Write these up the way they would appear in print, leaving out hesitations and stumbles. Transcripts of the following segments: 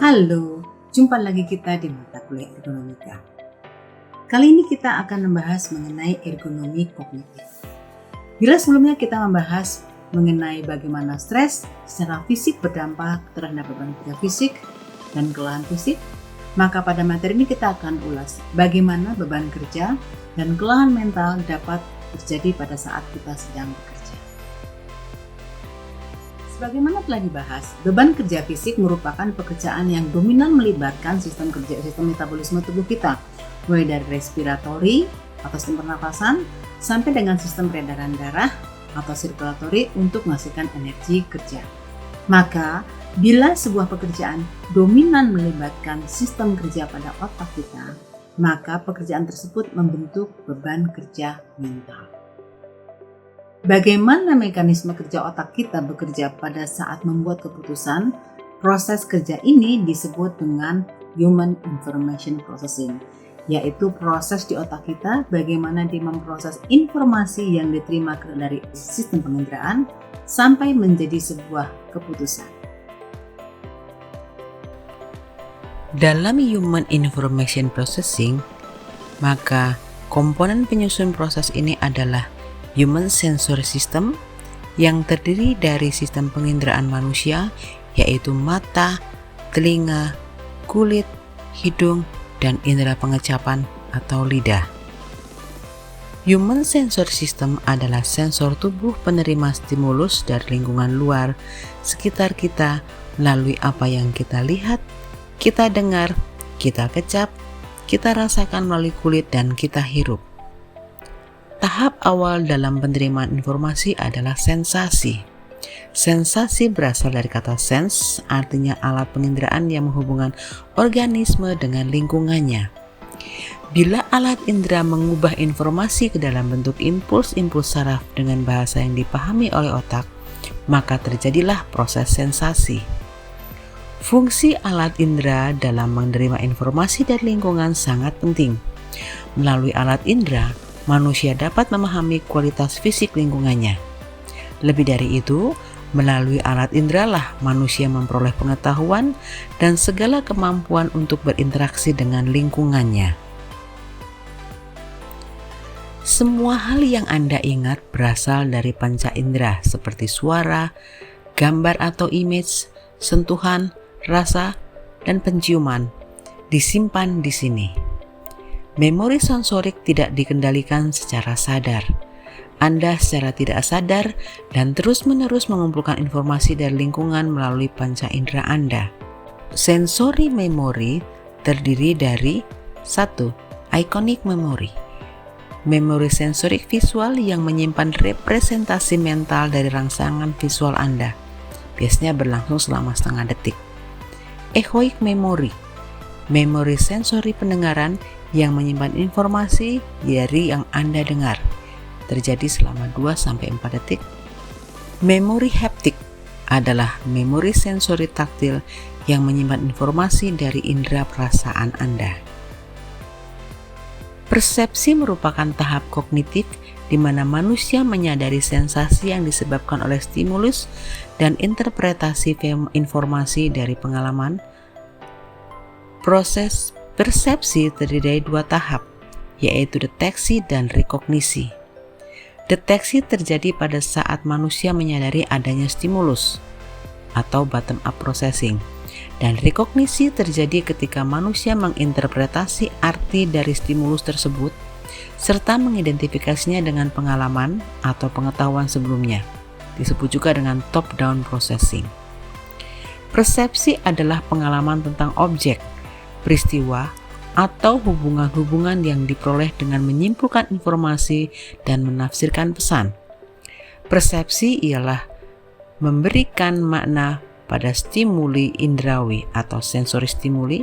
Halo, jumpa lagi kita di mata kuliah ergonomika. Kali ini kita akan membahas mengenai ergonomi kognitif. Bila sebelumnya kita membahas mengenai bagaimana stres secara fisik berdampak terhadap beban kerja fisik dan kelelahan fisik, maka pada materi ini kita akan ulas bagaimana beban kerja dan kelelahan mental dapat terjadi pada saat kita sedang bekerja. Sebagaimana telah dibahas, beban kerja fisik merupakan pekerjaan yang dominan melibatkan sistem metabolisme tubuh kita, mulai dari respiratori atau sistem pernafasan sampai dengan sistem peredaran darah atau sirkulatori untuk menghasilkan energi kerja. Maka, bila sebuah pekerjaan dominan melibatkan sistem kerja pada otak kita, maka pekerjaan tersebut membentuk beban kerja mental. Bagaimana mekanisme kerja otak kita bekerja pada saat membuat keputusan? Proses kerja ini disebut dengan Human Information Processing, yaitu proses di otak kita bagaimana dia memproses informasi yang diterima dari sistem penginderaan sampai menjadi sebuah keputusan. Dalam Human Information Processing, maka komponen penyusun proses ini adalah Human Sensory System yang terdiri dari sistem penginderaan manusia yaitu mata, telinga, kulit, hidung, dan indera pengecapan atau lidah. Human Sensory System adalah sensor tubuh penerima stimulus dari lingkungan luar sekitar kita melalui apa yang kita lihat, kita dengar, kita kecap, kita rasakan melalui kulit, dan kita hirup. Tahap awal dalam penerimaan informasi adalah sensasi. Sensasi berasal dari kata sense, artinya alat penginderaan yang menghubungkan organisme dengan lingkungannya. Bila alat indera mengubah informasi ke dalam bentuk impuls-impuls saraf dengan bahasa yang dipahami oleh otak, maka terjadilah proses sensasi. Fungsi alat indera dalam menerima informasi dari lingkungan sangat penting. Melalui alat indera, manusia dapat memahami kualitas fisik lingkungannya. Lebih dari itu, melalui alat indera lah manusia memperoleh pengetahuan dan segala kemampuan untuk berinteraksi dengan lingkungannya. Semua hal yang Anda ingat berasal dari panca indera seperti suara, gambar atau image, sentuhan, rasa, dan penciuman disimpan di sini. Memori sensorik tidak dikendalikan secara sadar. Anda secara tidak sadar dan terus-menerus mengumpulkan informasi dari lingkungan melalui panca indera Anda. Sensory memory terdiri dari 1. Iconic memory. Memori sensorik visual yang menyimpan representasi mental dari rangsangan visual Anda. Biasanya berlangsung selama setengah detik. Echoic memory. Memori sensori pendengaran yang menyimpan informasi dari yang Anda dengar. Terjadi selama 2-4 detik. Memori haptik adalah memori sensori taktil yang menyimpan informasi dari indera perasaan Anda. Persepsi merupakan tahap kognitif di mana manusia menyadari sensasi yang disebabkan oleh stimulus dan interpretasi informasi dari pengalaman. Proses persepsi terdiri dari 2 tahap, yaitu deteksi dan rekognisi. Deteksi terjadi pada saat manusia menyadari adanya stimulus atau bottom-up processing, dan rekognisi terjadi ketika manusia menginterpretasi arti dari stimulus tersebut serta mengidentifikasinya dengan pengalaman atau pengetahuan sebelumnya. Disebut juga dengan top-down processing. Persepsi adalah pengalaman tentang objek, peristiwa, atau hubungan-hubungan yang diperoleh dengan menyimpulkan informasi dan menafsirkan pesan. Persepsi ialah memberikan makna pada stimuli indrawi atau sensori stimuli,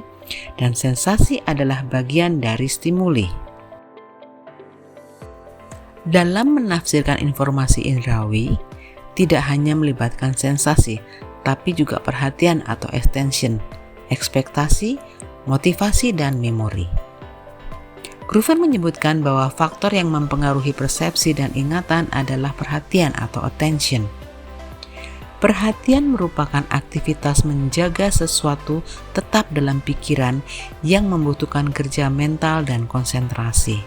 dan sensasi adalah bagian dari stimuli. Dalam menafsirkan informasi indrawi, tidak hanya melibatkan sensasi, tapi juga perhatian atau attention, ekspektasi, motivasi, dan memori. Groover menyebutkan bahwa faktor yang mempengaruhi persepsi dan ingatan adalah perhatian atau attention. Perhatian merupakan aktivitas menjaga sesuatu tetap dalam pikiran yang membutuhkan kerja mental dan konsentrasi.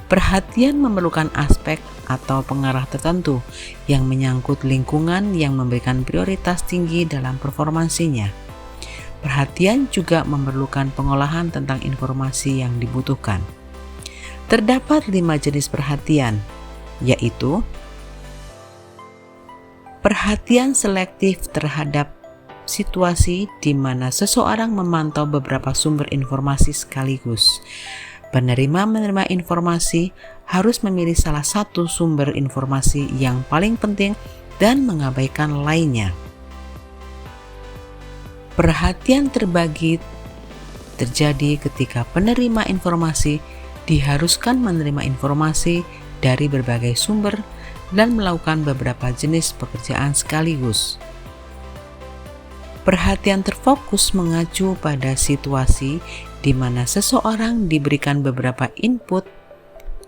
Perhatian memerlukan aspek atau pengarah tertentu yang menyangkut lingkungan yang memberikan prioritas tinggi dalam performansinya. Perhatian juga memerlukan pengolahan tentang informasi yang dibutuhkan. Terdapat 5 jenis perhatian, yaitu perhatian selektif terhadap situasi di mana seseorang memantau beberapa sumber informasi sekaligus. Penerima menerima informasi harus memilih salah satu sumber informasi yang paling penting dan mengabaikan lainnya. Perhatian terbagi terjadi ketika penerima informasi diharuskan menerima informasi dari berbagai sumber dan melakukan beberapa jenis pekerjaan sekaligus. Perhatian terfokus mengacu pada situasi di mana seseorang diberikan beberapa input,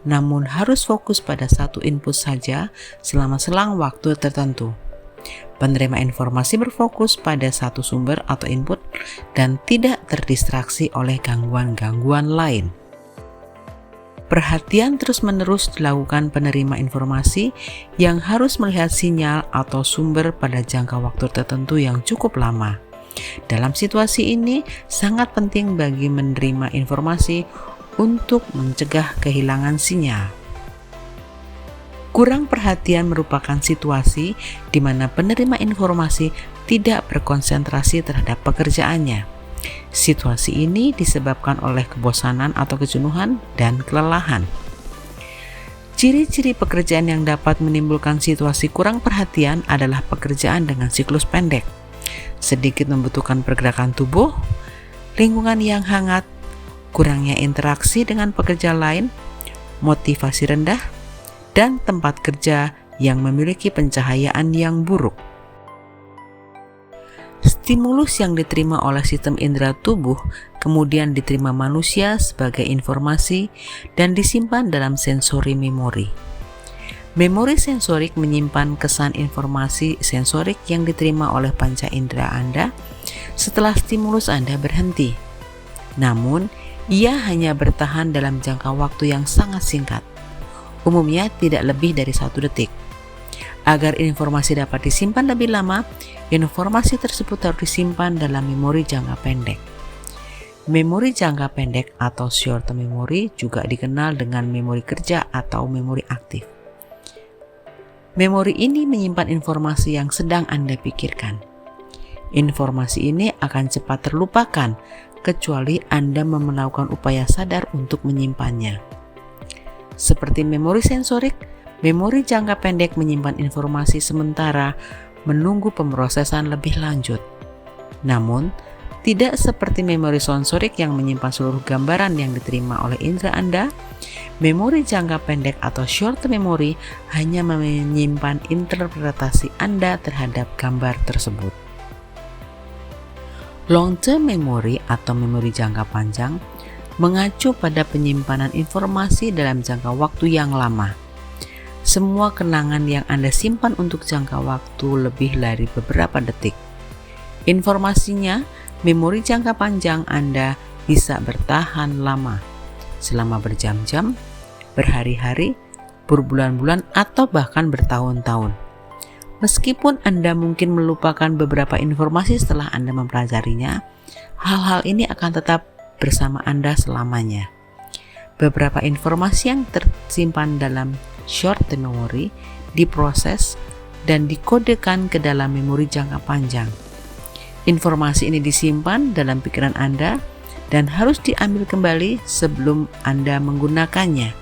namun harus fokus pada satu input saja selama selang waktu tertentu. Penerima informasi berfokus pada satu sumber atau input dan tidak terdistraksi oleh gangguan-gangguan lain. Perhatian terus-menerus dilakukan penerima informasi yang harus melihat sinyal atau sumber pada jangka waktu tertentu yang cukup lama. Dalam situasi ini, sangat penting bagi menerima informasi untuk mencegah kehilangan sinyal. Kurang perhatian merupakan situasi di mana penerima informasi tidak berkonsentrasi terhadap pekerjaannya. Situasi ini disebabkan oleh kebosanan atau kejenuhan dan kelelahan. Ciri-ciri pekerjaan yang dapat menimbulkan situasi kurang perhatian adalah pekerjaan dengan siklus pendek, sedikit membutuhkan pergerakan tubuh, lingkungan yang hangat, kurangnya interaksi dengan pekerja lain, motivasi rendah, dan tempat kerja yang memiliki pencahayaan yang buruk. Stimulus yang diterima oleh sistem indera tubuh kemudian diterima manusia sebagai informasi dan disimpan dalam sensori memori. Memori sensorik menyimpan kesan informasi sensorik yang diterima oleh panca indera Anda setelah stimulus Anda berhenti. Namun, ia hanya bertahan dalam jangka waktu yang sangat singkat. Umumnya tidak lebih dari 1 detik. Agar informasi dapat disimpan lebih lama, informasi tersebut harus disimpan dalam memori jangka pendek. Memori jangka pendek atau short term memory juga dikenal dengan memori kerja atau memori aktif. Memori ini menyimpan informasi yang sedang Anda pikirkan. Informasi ini akan cepat terlupakan kecuali Anda melakukan upaya sadar untuk menyimpannya. Seperti memori sensorik, memori jangka pendek menyimpan informasi sementara menunggu pemrosesan lebih lanjut. Namun, tidak seperti memori sensorik yang menyimpan seluruh gambaran yang diterima oleh indera Anda, memori jangka pendek atau short term memory hanya menyimpan interpretasi Anda terhadap gambar tersebut. Long term memory atau memori jangka panjang mengacu pada penyimpanan informasi dalam jangka waktu yang lama. Semua kenangan yang Anda simpan untuk jangka waktu lebih dari beberapa detik. Informasinya, memori jangka panjang Anda bisa bertahan lama, selama berjam-jam, berhari-hari, berbulan-bulan, atau bahkan bertahun-tahun. Meskipun Anda mungkin melupakan beberapa informasi setelah Anda mempelajarinya, hal-hal ini akan tetap bersama Anda selamanya. Beberapa informasi yang tersimpan dalam short term memory diproses dan dikodekan ke dalam memori jangka panjang. Informasi ini disimpan dalam pikiran Anda dan harus diambil kembali sebelum Anda menggunakannya.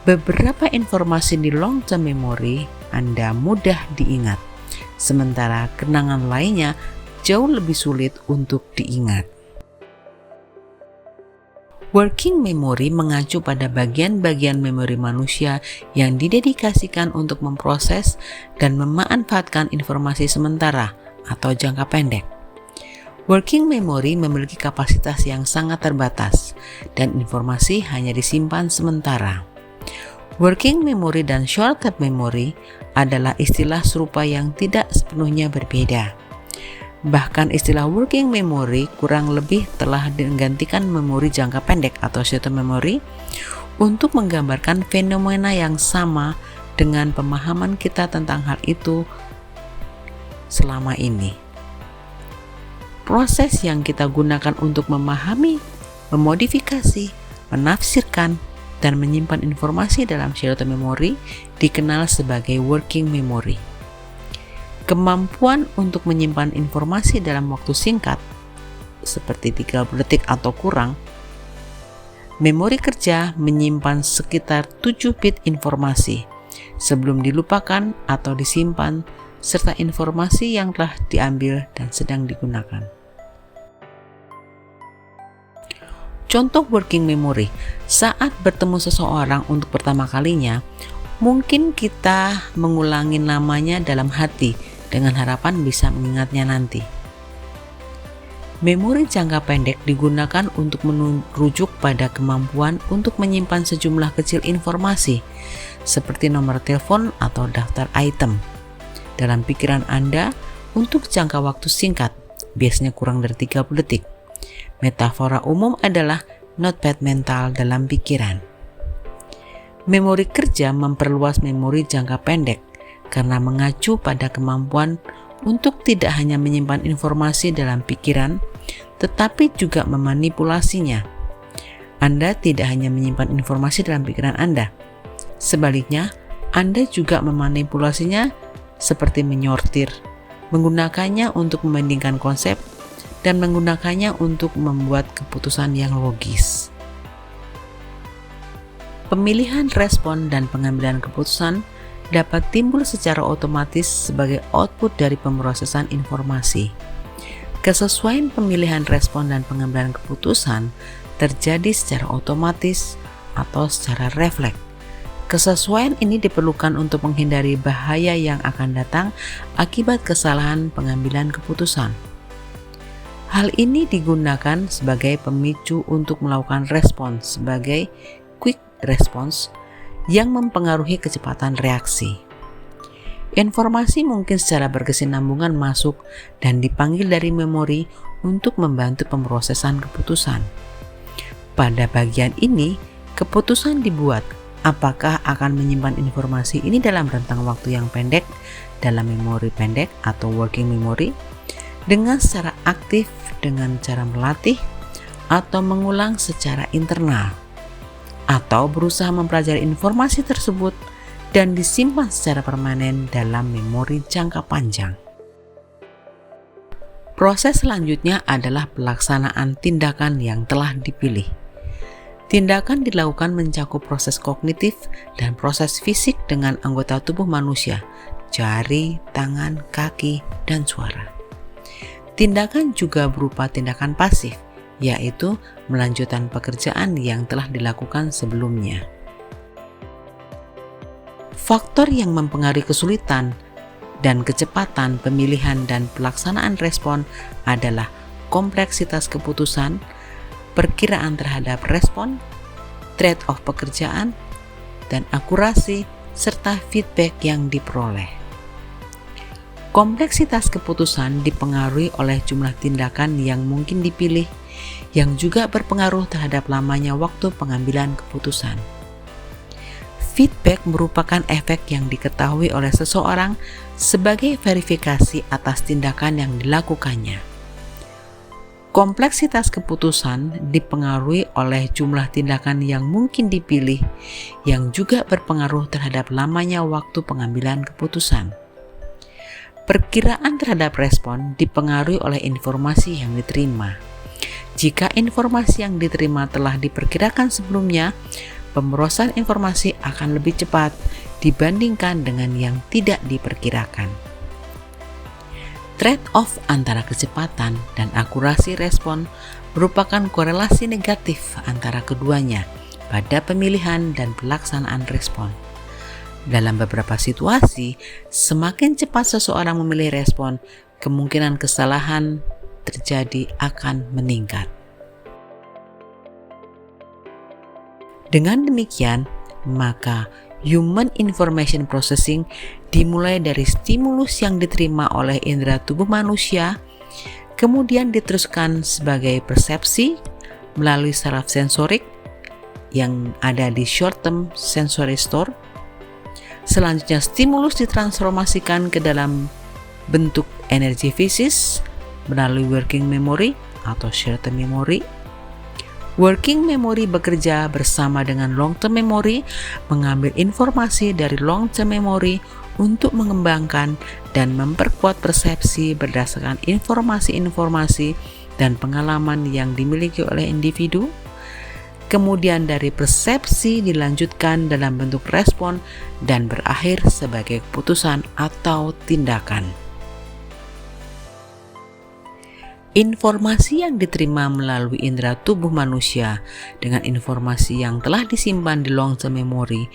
Beberapa informasi di long term memory Anda mudah diingat, sementara kenangan lainnya jauh lebih sulit untuk diingat. Working memory mengacu pada bagian-bagian memori manusia yang didedikasikan untuk memproses dan memanfaatkan informasi sementara atau jangka pendek. Working memory memiliki kapasitas yang sangat terbatas dan informasi hanya disimpan sementara. Working memory dan short-term memory adalah istilah serupa yang tidak sepenuhnya berbeda. Bahkan istilah working memory kurang lebih telah menggantikan memori jangka pendek atau short-term memory untuk menggambarkan fenomena yang sama dengan pemahaman kita tentang hal itu selama ini. Proses yang kita gunakan untuk memahami, memodifikasi, menafsirkan, dan menyimpan informasi dalam short-term memory dikenal sebagai working memory. Kemampuan untuk menyimpan informasi dalam waktu singkat, seperti 30 detik atau kurang, memori kerja menyimpan sekitar 7 bit informasi sebelum dilupakan atau disimpan, serta informasi yang telah diambil dan sedang digunakan. Contoh working memory, saat bertemu seseorang untuk pertama kalinya, mungkin kita mengulangi namanya dalam hati dengan harapan bisa mengingatnya nanti. Memori jangka pendek digunakan untuk merujuk pada kemampuan untuk menyimpan sejumlah kecil informasi, seperti nomor telepon atau daftar item, dalam pikiran Anda untuk jangka waktu singkat, biasanya kurang dari 30 detik. Metafora umum adalah notepad mental dalam pikiran. Memori kerja memperluas memori jangka pendek karena mengacu pada kemampuan untuk tidak hanya menyimpan informasi dalam pikiran, tetapi juga memanipulasinya. Anda tidak hanya menyimpan informasi dalam pikiran Anda. Sebaliknya, Anda juga memanipulasinya seperti menyortir, menggunakannya untuk membandingkan konsep, dan menggunakannya untuk membuat keputusan yang logis. Pemilihan respon dan pengambilan keputusan dapat timbul secara otomatis sebagai output dari pemrosesan informasi. Kesesuaian pemilihan respon dan pengambilan keputusan terjadi secara otomatis atau secara refleks. Kesesuaian ini diperlukan untuk menghindari bahaya yang akan datang akibat kesalahan pengambilan keputusan. Hal ini digunakan sebagai pemicu untuk melakukan respons sebagai quick response yang mempengaruhi kecepatan reaksi. Informasi mungkin secara berkesinambungan masuk dan dipanggil dari memori untuk membantu pemrosesan keputusan. Pada bagian ini, keputusan dibuat apakah akan menyimpan informasi ini dalam rentang waktu yang pendek dalam memori pendek atau working memory, dengan secara aktif dengan cara melatih atau mengulang secara internal, atau berusaha mempelajari informasi tersebut dan disimpan secara permanen dalam memori jangka panjang. Proses selanjutnya adalah pelaksanaan tindakan yang telah dipilih. Tindakan dilakukan mencakup proses kognitif dan proses fisik dengan anggota tubuh manusia, jari, tangan, kaki, dan suara. Tindakan juga berupa tindakan pasif, yaitu melanjutkan pekerjaan yang telah dilakukan sebelumnya. Faktor yang mempengaruhi kesulitan dan kecepatan pemilihan dan pelaksanaan respon adalah kompleksitas keputusan, perkiraan terhadap respon, trade-off pekerjaan, dan akurasi serta feedback yang diperoleh. Kompleksitas keputusan dipengaruhi oleh jumlah tindakan yang mungkin dipilih, yang juga berpengaruh terhadap lamanya waktu pengambilan keputusan. Feedback merupakan efek yang diketahui oleh seseorang sebagai verifikasi atas tindakan yang dilakukannya. Kompleksitas keputusan dipengaruhi oleh jumlah tindakan yang mungkin dipilih, yang juga berpengaruh terhadap lamanya waktu pengambilan keputusan. Perkiraan terhadap respon dipengaruhi oleh informasi yang diterima. Jika informasi yang diterima telah diperkirakan sebelumnya, pemrosesan informasi akan lebih cepat dibandingkan dengan yang tidak diperkirakan. Trade-off antara kecepatan dan akurasi respon merupakan korelasi negatif antara keduanya pada pemilihan dan pelaksanaan respon. Dalam beberapa situasi, semakin cepat seseorang memilih respon, kemungkinan kesalahan terjadi akan meningkat. Dengan demikian, maka Human Information Processing dimulai dari stimulus yang diterima oleh indera tubuh manusia, kemudian diteruskan sebagai persepsi melalui saraf sensorik yang ada di short term sensory store. Selanjutnya stimulus ditransformasikan ke dalam bentuk energi fisis melalui working memory atau short term memory. Working memory bekerja bersama dengan long term memory, mengambil informasi dari long term memory untuk mengembangkan dan memperkuat persepsi berdasarkan informasi-informasi dan pengalaman yang dimiliki oleh individu. Kemudian dari persepsi dilanjutkan dalam bentuk respon dan berakhir sebagai keputusan atau tindakan. Informasi yang diterima melalui indera tubuh manusia dengan informasi yang telah disimpan di long term memory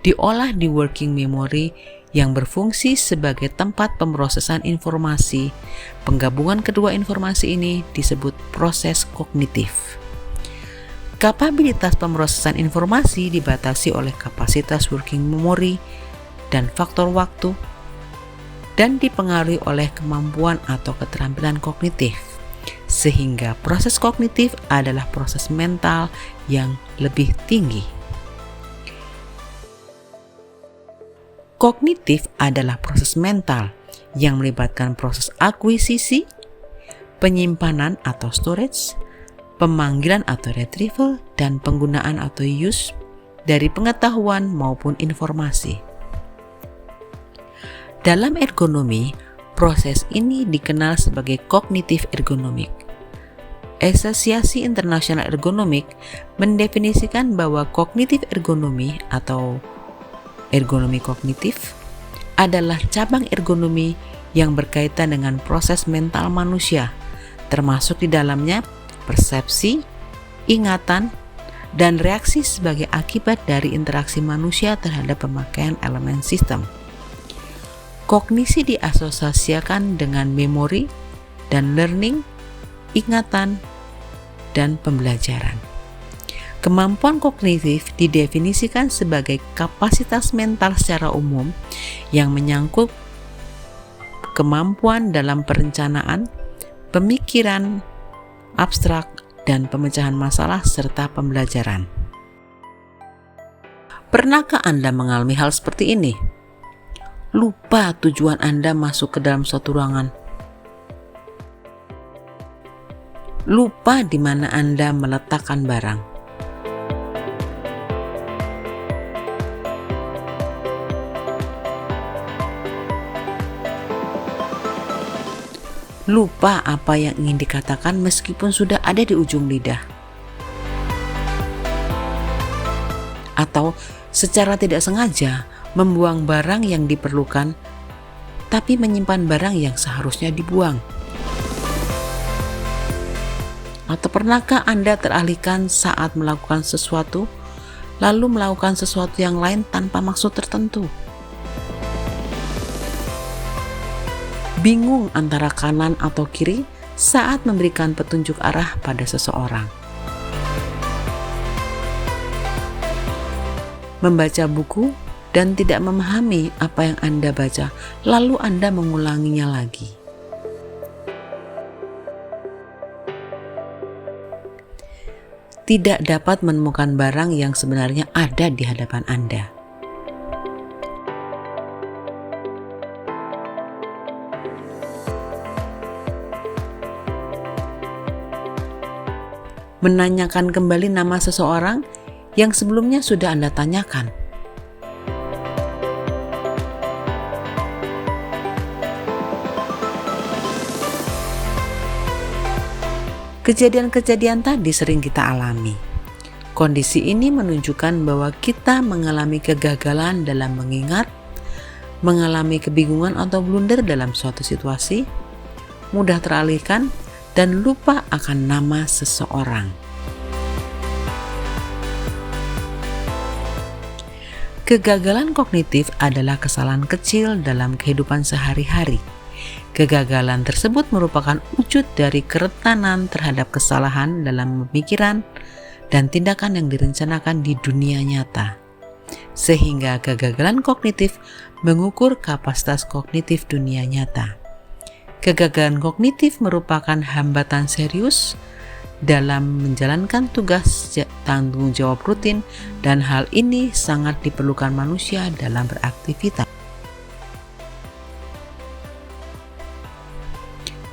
diolah di working memory yang berfungsi sebagai tempat pemrosesan informasi. Penggabungan kedua informasi ini disebut proses kognitif. Kapabilitas pemrosesan informasi dibatasi oleh kapasitas working memory dan faktor waktu, dan dipengaruhi oleh kemampuan atau keterampilan kognitif, sehingga proses kognitif adalah proses mental yang lebih tinggi. Kognitif adalah proses mental yang melibatkan proses akuisisi, penyimpanan atau storage, pemanggilan atau retrieval, dan penggunaan atau use dari pengetahuan maupun informasi. Dalam ergonomi, proses ini dikenal sebagai kognitif ergonomik. Asosiasi Internasional Ergonomik mendefinisikan bahwa kognitif ergonomi atau ergonomi kognitif adalah cabang ergonomi yang berkaitan dengan proses mental manusia, termasuk di dalamnya persepsi, ingatan, dan reaksi sebagai akibat dari interaksi manusia terhadap pemakaian elemen sistem. Kognisi diasosiasikan dengan memori dan learning, ingatan, dan pembelajaran. Kemampuan kognitif didefinisikan sebagai kapasitas mental secara umum yang menyangkut kemampuan dalam perencanaan, pemikiran abstrak, dan pemecahan masalah serta pembelajaran. Pernahkah Anda mengalami hal seperti ini? Lupa tujuan Anda masuk ke dalam suatu ruangan. Lupa di mana Anda meletakkan barang. Lupa apa yang ingin dikatakan meskipun sudah ada di ujung lidah. Atau secara tidak sengaja membuang barang yang diperlukan, tapi menyimpan barang yang seharusnya dibuang. Atau pernahkah Anda teralihkan saat melakukan sesuatu, lalu melakukan sesuatu yang lain tanpa maksud tertentu? Bingung antara kanan atau kiri saat memberikan petunjuk arah pada seseorang. Membaca buku dan tidak memahami apa yang Anda baca, lalu Anda mengulanginya lagi. Tidak dapat menemukan barang yang sebenarnya ada di hadapan Anda. Menanyakan kembali nama seseorang yang sebelumnya sudah Anda tanyakan. Kejadian-kejadian tadi sering kita alami. Kondisi ini menunjukkan bahwa kita mengalami kegagalan dalam mengingat, mengalami kebingungan atau blunder dalam suatu situasi, mudah teralihkan, dan lupa akan nama seseorang. Kegagalan kognitif adalah kesalahan kecil dalam kehidupan sehari-hari. Kegagalan tersebut merupakan wujud dari kerentanan terhadap kesalahan dalam pemikiran dan tindakan yang direncanakan di dunia nyata. sehingga kegagalan kognitif mengukur kapasitas kognitif dunia nyata. Kegagalan kognitif merupakan hambatan serius dalam menjalankan tugas tanggung jawab rutin, dan hal ini sangat diperlukan manusia dalam beraktivitas.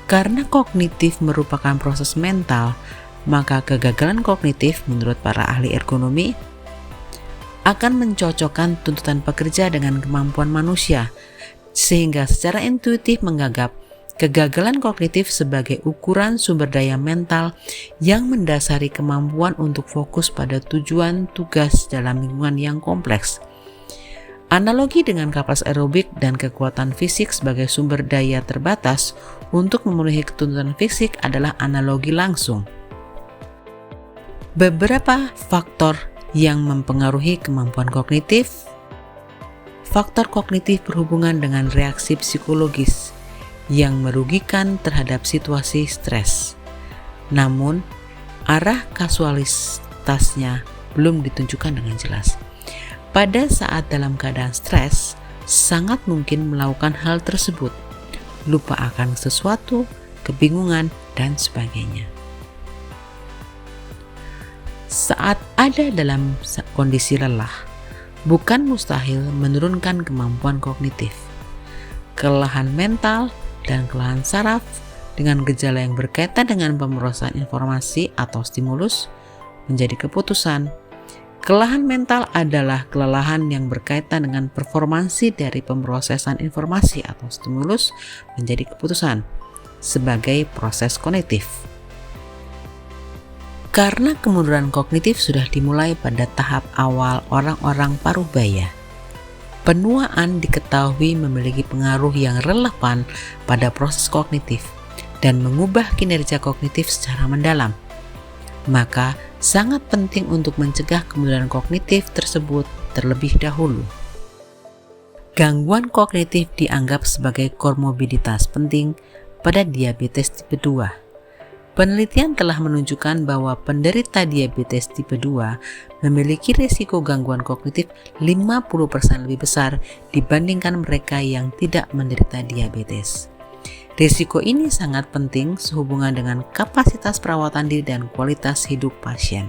Karena kognitif merupakan proses mental, maka kegagalan kognitif menurut para ahli ergonomi akan mencocokkan tuntutan pekerja dengan kemampuan manusia, sehingga secara intuitif menganggap kegagalan kognitif sebagai ukuran sumber daya mental yang mendasari kemampuan untuk fokus pada tujuan tugas dalam lingkungan yang kompleks. Analogi dengan kapasitas aerobik dan kekuatan fisik sebagai sumber daya terbatas untuk memenuhi ketuntutan fisik adalah analogi langsung. Beberapa faktor yang mempengaruhi kemampuan kognitif. Faktor kognitif berhubungan dengan reaksi psikologis yang merugikan terhadap situasi stres. Namun, arah kasualitasnya belum ditunjukkan dengan jelas. Pada saat dalam keadaan stres, sangat mungkin melakukan hal tersebut, lupa akan sesuatu, kebingungan, dan sebagainya. Saat ada dalam kondisi lelah, bukan mustahil menurunkan kemampuan kognitif. Kelelahan mental dan kelelahan saraf dengan gejala yang berkaitan dengan pemrosesan informasi atau stimulus menjadi keputusan. Kelelahan mental adalah kelelahan yang berkaitan dengan performansi dari pemrosesan informasi atau stimulus menjadi keputusan sebagai proses kognitif. Karena kemunduran kognitif sudah dimulai pada tahap awal orang-orang parubaya, penuaan diketahui memiliki pengaruh yang relevan pada proses kognitif dan mengubah kinerja kognitif secara mendalam. Maka sangat penting untuk mencegah kemunduran kognitif tersebut terlebih dahulu. Gangguan kognitif dianggap sebagai komorbiditas penting pada diabetes tipe 2. Penelitian telah menunjukkan bahwa penderita diabetes tipe 2 memiliki risiko gangguan kognitif 50% lebih besar dibandingkan mereka yang tidak menderita diabetes. Risiko ini sangat penting sehubungan dengan kapasitas perawatan diri dan kualitas hidup pasien.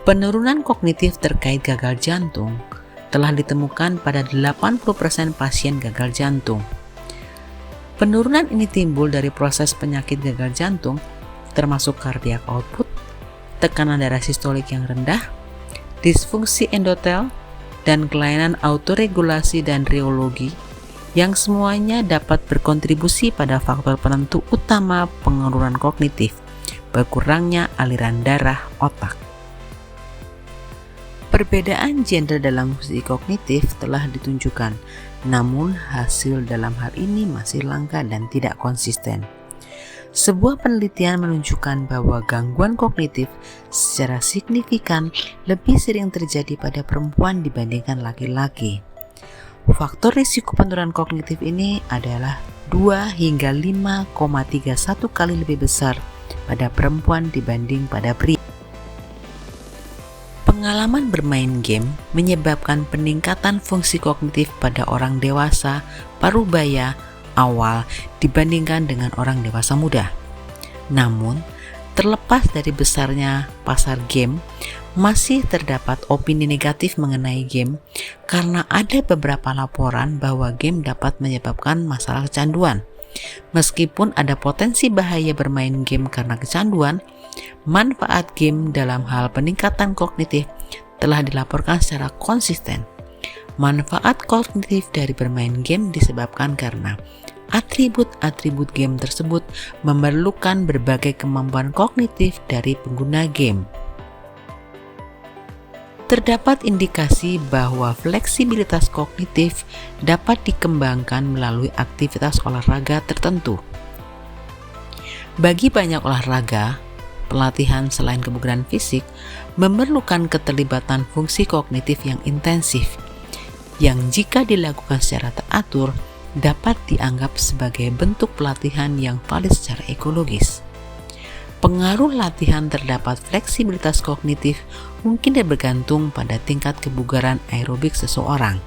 Penurunan kognitif terkait gagal jantung telah ditemukan pada 80% pasien gagal jantung. Penurunan ini timbul dari proses penyakit gagal jantung, termasuk cardiac output, tekanan darah sistolik yang rendah, disfungsi endotel, dan kelainan autoregulasi dan reologi, yang semuanya dapat berkontribusi pada faktor penentu utama penurunan kognitif, berkurangnya aliran darah otak. Perbedaan gender dalam fungsi kognitif telah ditunjukkan, namun hasil dalam hal ini masih langka dan tidak konsisten. Sebuah penelitian menunjukkan bahwa gangguan kognitif secara signifikan lebih sering terjadi pada perempuan dibandingkan laki-laki. Faktor risiko penurunan kognitif ini adalah 2 hingga 5,31 kali lebih besar pada perempuan dibanding pada pria. Pengalaman bermain game menyebabkan peningkatan fungsi kognitif pada orang dewasa parubaya awal dibandingkan dengan orang dewasa muda. Namun, terlepas dari besarnya pasar game, masih terdapat opini negatif mengenai game karena ada beberapa laporan bahwa game dapat menyebabkan masalah kecanduan. Meskipun ada potensi bahaya bermain game karena kecanduan, manfaat game dalam hal peningkatan kognitif telah dilaporkan secara konsisten. Manfaat kognitif dari bermain game disebabkan karena atribut-atribut game tersebut memerlukan berbagai kemampuan kognitif dari pengguna game. Terdapat indikasi bahwa fleksibilitas kognitif dapat dikembangkan melalui aktivitas olahraga tertentu. Bagi banyak olahraga, pelatihan selain kebugaran fisik memerlukan keterlibatan fungsi kognitif yang intensif, yang jika dilakukan secara teratur dapat dianggap sebagai bentuk pelatihan yang valid secara ekologis. Pengaruh latihan terdapat fleksibilitas kognitif mungkin bergantung pada tingkat kebugaran aerobik seseorang.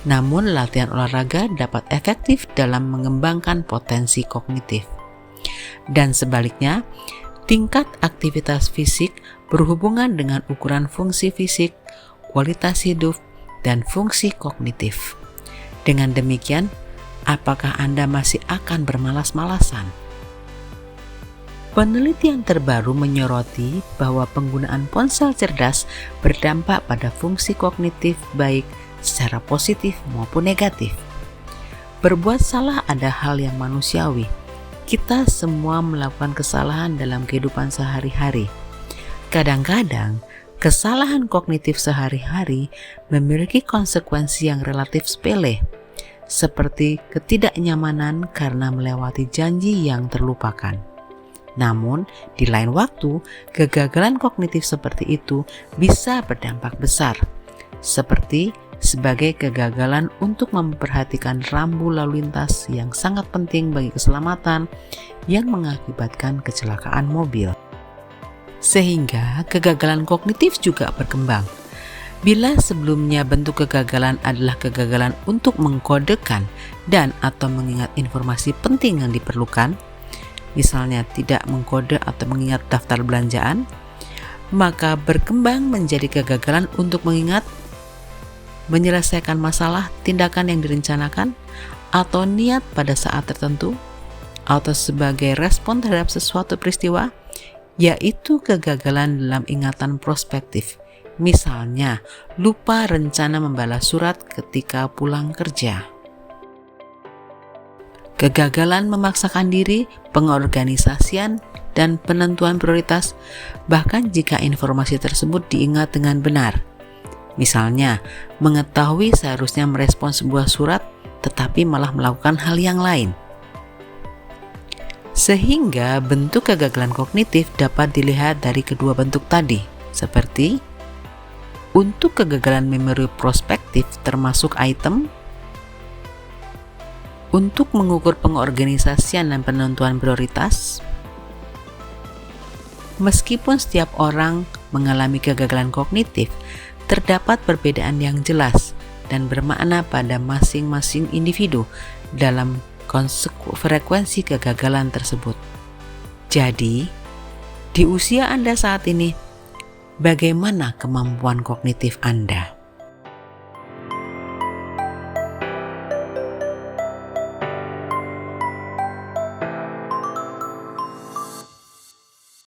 Namun, latihan olahraga dapat efektif dalam mengembangkan potensi kognitif. Dan sebaliknya, tingkat aktivitas fisik berhubungan dengan ukuran fungsi fisik, kualitas hidup, dan fungsi kognitif. Dengan demikian, apakah Anda masih akan bermalas-malasan? Penelitian terbaru menyoroti bahwa penggunaan ponsel cerdas berdampak pada fungsi kognitif baik secara positif maupun negatif. Berbuat salah ada hal yang manusiawi. Kita semua melakukan kesalahan dalam kehidupan sehari-hari. Kadang-kadang, kesalahan kognitif sehari-hari memiliki konsekuensi yang relatif sepele, seperti ketidaknyamanan karena melewati janji yang terlupakan. Namun, di lain waktu, kegagalan kognitif seperti itu bisa berdampak besar, seperti sebagai kegagalan untuk memperhatikan rambu lalu lintas yang sangat penting bagi keselamatan yang mengakibatkan kecelakaan mobil. Sehingga kegagalan kognitif juga berkembang. Bila sebelumnya bentuk kegagalan adalah kegagalan untuk mengkodekan dan atau mengingat informasi penting yang diperlukan, misalnya tidak mengkode atau mengingat daftar belanjaan, maka berkembang menjadi kegagalan untuk mengingat, menyelesaikan masalah, tindakan yang direncanakan, atau niat pada saat tertentu, atau sebagai respon terhadap sesuatu peristiwa, yaitu kegagalan dalam ingatan prospektif. Misalnya, lupa rencana membalas surat ketika pulang kerja. Kegagalan memaksakan diri, pengorganisasian, dan penentuan prioritas, bahkan jika informasi tersebut diingat dengan benar. Misalnya, mengetahui seharusnya merespons sebuah surat, tetapi malah melakukan hal yang lain. Sehingga bentuk kegagalan kognitif dapat dilihat dari kedua bentuk tadi, seperti untuk kegagalan memori prospektif termasuk item, untuk mengukur pengorganisasian dan penentuan prioritas. Meskipun setiap orang mengalami kegagalan kognitif, terdapat perbedaan yang jelas dan bermakna pada masing-masing individu dalam frekuensi kegagalan tersebut. Jadi, di usia Anda saat ini, bagaimana kemampuan kognitif Anda?